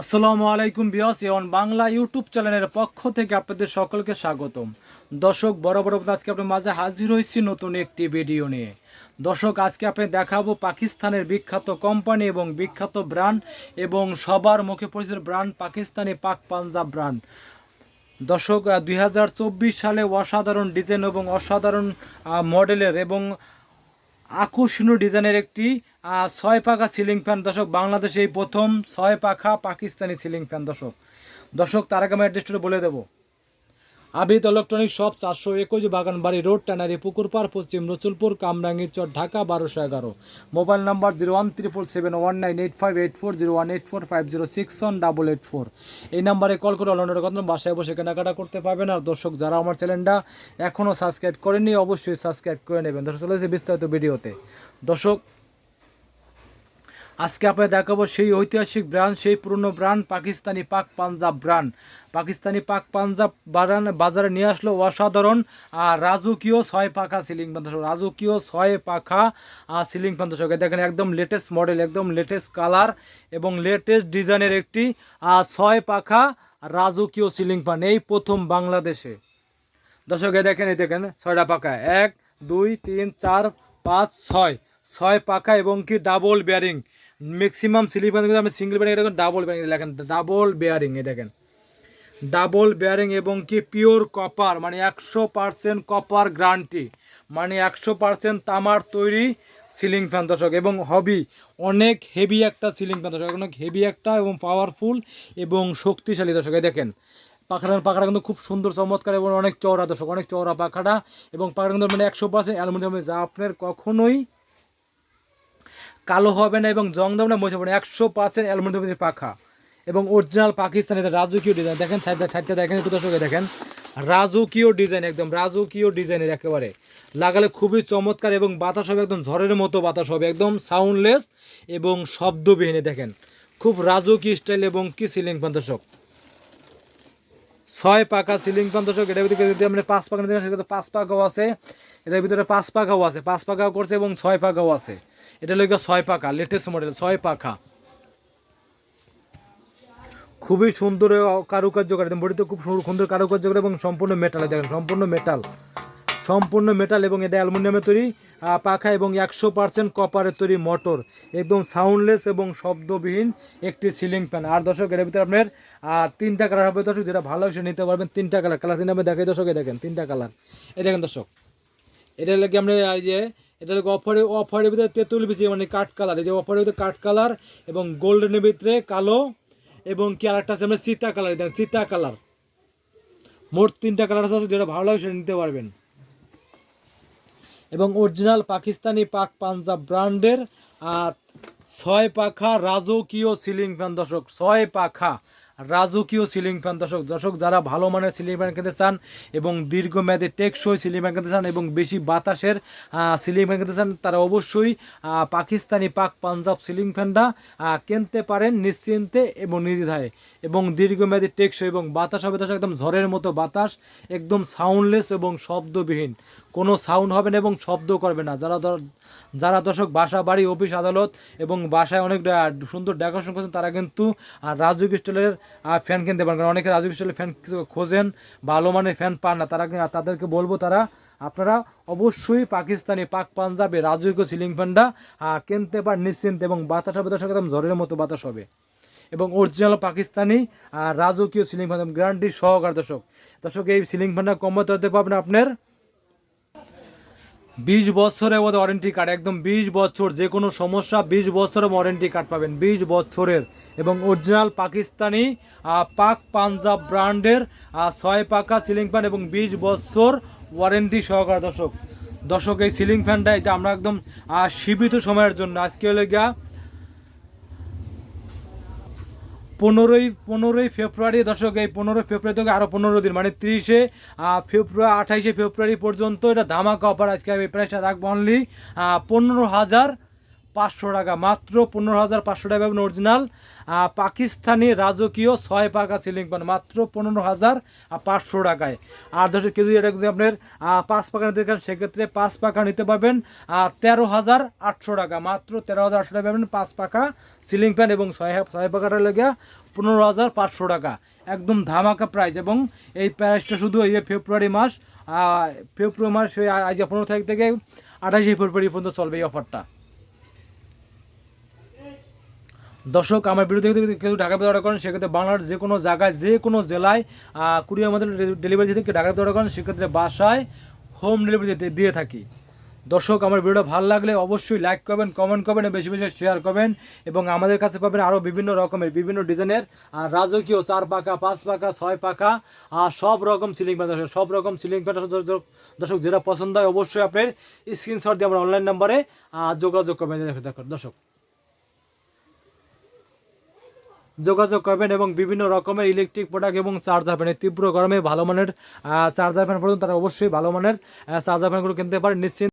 আসসালামু আলাইকুম viewers, A1 Bangla YouTube চ্যানেলের পক্ষ থেকে আপনাদের সকলকে স্বাগতম। দর্শক, বড় আজকে আপনার মাঝে হাজির হয়েছি নতুন একটি ভিডিও নিয়ে। দর্শক, আজকে আপনি দেখাবো পাকিস্তানের বিখ্যাত কোম্পানি এবং বিখ্যাত ব্র্যান্ড এবং সবার মুখে পরিচিত ব্র্যান্ড পাকিস্তানি পাক পাঞ্জাব ব্র্যান্ড। দর্শক, 2024 সালে অসাধারণ ডিজাইন এবং অসাধারণ মডেলের এবং আকর্ষণীয় ডিজাইনের একটি 6 পাখা সিলিং ফ্যান। দর্শক, বাংলাদেশে এই প্রথম 6 পাখা পাকিস্তানি সিলিং ফ্যান। দর্শক, তার আগে আমি অ্যাড্রেসটা বলে দেবো। Abid electronic shop, 421 Baganbari road, tannery Pukurpar, Paschim Rasulpur, Kamrangirchar, Dhaka 1211। Mobile number 01777198584, 01845061884। এই নাম্বারে কল করে অনলাইনের কথা বাসায় বসে কেনাকাটা করতে পারবেন। আর দর্শক, যারা আমার চ্যানেলটা এখনও সাবস্ক্রাইব করেননি অবশ্যই সাবস্ক্রাইব করে নেবেন। দর্শক, চলে এসেছে বিস্তারিত ভিডিওতে। দর্শক, আজকে আপনাদের দেখাবো সেই ঐতিহাসিক ব্র্যান্ড, সেই পুরনো ব্র্যান্ড পাকিস্তানি পাক পাঞ্জাব ব্র্যান্ড। পাকিস্তানি পাক পাঞ্জাব বাজারে নিয়ে আসলো অসাধারণ রাজকীয় 6 পাখা সিলিং ফ্যান। দর্শক, রাজকীয় 6 পাখা সিলিং ফ্যান। দর্শক, দেখেন একদম লেটেস্ট মডেল, একদম লেটেস্ট কালার এবং লেটেস্ট ডিজাইনের একটি 6 পাখা রাজকীয় সিলিং ফ্যান, এই প্রথম বাংলাদেশে। দর্শক, দেখেন 6টা পাখা, 1 2 3 4 5 6, 6 পাখা এবং কি double bearing. Maximum ceiling fan কিন্তু আমি সিঙ্গেল বেয়ারিং, দেখেন ডাবল বেয়ারিং, দেখেন ডাবল বেয়ারিং, দেখেন ডাবল বেয়ারিং এবং কি পিওর কপার, মানে 100% কপার গ্যারান্টি, মানে 100% তামার তৈরি সিলিং ফ্যান। দর্শক, এবং অনেক হেভি একটা সিলিং ফ্যান। দর্শক, অনেক হেভি একটা এবং পাওয়ারফুল এবং শক্তিশালী। দর্শক, দেখেন পাখাটা কিন্তু খুব সুন্দর চমৎকার এবং অনেক চওড়া। দর্শক, অনেক চওড়া পাখাটা এবং পাখাটা কিন্তু মানে 100% অ্যালুমিনিয়াম, যা আপনার কখনোই কালো হবে না এবং জং দেবে না, মশা পড়ে। 100% অ্যালুমিনিয়ামের পাখা এবং অরিজিনাল পাকিস্তানি রাজকীয় ডিজাইন। দেখেন সাইডটা দেখেন একটু দর্শক, দেখেন রাজকীয় ডিজাইন, একদম রাজকীয় ডিজাইনের একেবারে লাগালে খুবই চমৎকার এবং বাতাস হবে একদম ঝড়ের মতো বাতাস হবে, একদম সাউন্ডলেস এবং শব্দবিহীন। দেখেন খুব রাজকীয় স্টাইল এবং কি সিলিং ফ্যান। দর্শক, 6 পাখা সিলিং ফ্যান। দর্শক, এটার ভিতরে যদি আপনি 5 পাখা নিতে সেটা 5 পাখাও আছে, এটার ভিতরে 5 পাখাও আছে, 5 পাখাও করছে এবং 6 পাখাও আছে। এটা হলো 6 পাখা লেটেস্ট মডেল 6 পাখা, খুবই সুন্দর কারুকার্য করে, বডিতে খুব সুন্দর কারুকার্য করে এবং সম্পূর্ণ মেটাল। দেখেন সম্পূর্ণ মেটাল এবং এটা অ্যালুমিনিয়ামের তৈরি পাখা এবং 100% কপারের তৈরি মোটর, একদম সাউন্ডলেস এবং শব্দবিহীন একটি সিলিং ফ্যান। আর দর্শক, এর ভিতরে আপনার 3টা কালার হবে। দর্শক, যেটা ভালো সে নিতে পারবেন। 3টা কালার তিনটা আমি দেখাই। দর্শক, দেখেন 3টা কালার। এই দেখেন দর্শক, এটা লাগে আমরা এই যে এটা হলো অফারের ভিতরে তেঁতুল বিচি, মানে কাঠ কালার। এই যে অফারের ভিতরে কাঠ কালার এবং গোল্ডেনের ভিতরে কালো এবং কি আরেকটা আছে আমরা চিতা কালার। দেখেন চিতা কালার, মোট 3টা কালার আছে, যেটা ভালো লাগে সেটা নিতে পারবেন। এবং অরিজিনাল পাকিস্তানি পাক পাঞ্জাব ব্র্যান্ডের 6 পাখা রাজকীয় সিলিং ফ্যান। দর্শক, 6 পাখা রাজকীয় সিলিং ফ্যান। দর্শক, যারা ভালো মানের সিলিং ফ্যান কিনতে চান এবং দীর্ঘমেয়াদী টেকসই সিলিং ফ্যান কিনতে চান এবং বেশি বাতাসের সিলিং ফ্যান কিনতে চান, তারা অবশ্যই পাকিস্তানি পাক পাঞ্জাব সিলিং ফ্যানটা কিনতে পারেন নিশ্চিন্তে এবং নির্দ্বিধায় এবং দীর্ঘমেয়াদী টেকসই এবং বাতাস হবে। দর্শক, একদম ঝড়ের মতো বাতাস, একদম সাউন্ডলেস এবং শব্দবিহীন, কোনো সাউন্ড হবে না এবং শব্দ করবে না। যারা দর্শক বাসা বাড়ি অফিস আদালত এবং বাসায় অনেক সুন্দর ডেকোরেশন করছেন, তারা কিন্তু রাজকীয় স্টাইলের ফ্যান কিনতে পারেন। কারণ অনেকে রাজকীয় স্টাইলের ফ্যান খোঁজেন, ভালো মানের ফ্যান পান না, তাদেরকে বলবো আপনারা অবশ্যই পাকিস্তানি পাক পাঞ্জাবে রাজকীয় সিলিং ফ্যানটা কিনতে পারেন নিশ্চিন্তে এবং বাতাস হবে দর্শক একদম ঝড়ের মতো বাতাস হবে এবং অরিজিনাল পাকিস্তানি রাজকীয় সিলিং ফ্যান গ্যারান্টি সহকার। দর্শক, এই সিলিং ফ্যানটা কমাতে হতে পারবেন আপনার 20 বছরের মধ্যে ওয়ারেন্টি কার্ড, একদম 20 বছর, যে কোনো সমস্যা 20 বছরের ওয়ারেন্টি কার্ড পাবেন, 20 বছরের এবং অরিজিনাল পাকিস্তানি পাক পাঞ্জাব ব্র্যান্ডের 6 পাখা সিলিং ফ্যান এবং 20 বছর ওয়ারেন্টি সহকার। দর্শক, এই সিলিং ফ্যানটা এটা আমরা একদম সীমিত সময়ের জন্য, আজকে হলে গিয়া 15ই ফেব্রুয়ারি। দর্শক, এই 15 ফেব্রুয়ারি থেকে আরও 15 দিন, মানে 30 ফেব্রুয়ারি 28 ফেব্রুয়ারি পর্যন্ত এটা ধামাকা অফার। আজকে এই প্রাইসটা রাখবো অনলি 500 টাকা, মাত্র 15,500 টাকা পাবেন অরিজিনাল পাকিস্তানি রাজকীয় 6 পাকা সিলিং ফ্যান মাত্র 15,500 টাকায়। আর দর্শক কেউ যদি এটা যদি আপনার 5 পাকা নিতে চান সেক্ষেত্রে 5 পাকা নিতে পারবেন 13,800 টাকা, মাত্র 13,800 টাকা পাবেন 5 পাকা সিলিং ফ্যান, এবং 6 পাকাটা লেগে 15,500 টাকা, একদম ধামাকা প্রাইস। এবং এই প্রাইসটা শুধু এই ফেব্রুয়ারি মাস আজ 15 তারিখ থেকে 28 ফেব্রুয়ারি পর্যন্ত চলবে এই অফারটা। দর্শক আমার ভিডিও থেকে কেউ ঢাকার ভিতরে অর্ডার করেন সেক্ষেত্রে বাংলার যে কোনো জায়গায় যে কোনো জেলায় কুরিয়ার মাধ্যমে ডেলিভারি থেকে ঢাকার ভিতরে অর্ডার করেন সেক্ষেত্রে বাসায় হোম ডেলিভারি দিয়ে থাকি। দর্শক আমার ভিডিওটা ভালো লাগলে অবশ্যই লাইক করবেন, কমেন্ট করবেন, বেশি বেশি শেয়ার করবেন। এবং আমাদের কাছে পাবেন আরও বিভিন্ন রকমের বিভিন্ন ডিজাইনের রাজকীয় 4 পাকা 5 পাকা 6 পাকা সব রকম সিলিং ফ্যান, সব রকম সিলিং ফ্যান। দর্শক যেটা পছন্দ হয় অবশ্যই আপনার স্ক্রিনশট দিয়ে আমার অনলাইন নাম্বারে যোগাযোগ করবেন। দর্শক যোগাযোগ করবেন এবং বিভিন্ন রকমের ইলেকট্রিক প্রোডাক্ট এবং চার্জার ফ্যান, তীব্র গরমে ভালো মানের চার্জার ফ্যান পর্যন্ত তারা অবশ্যই ভালো মানের চার্জার ফ্যানগুলো কিনতে পারেন নিশ্চিন্ত।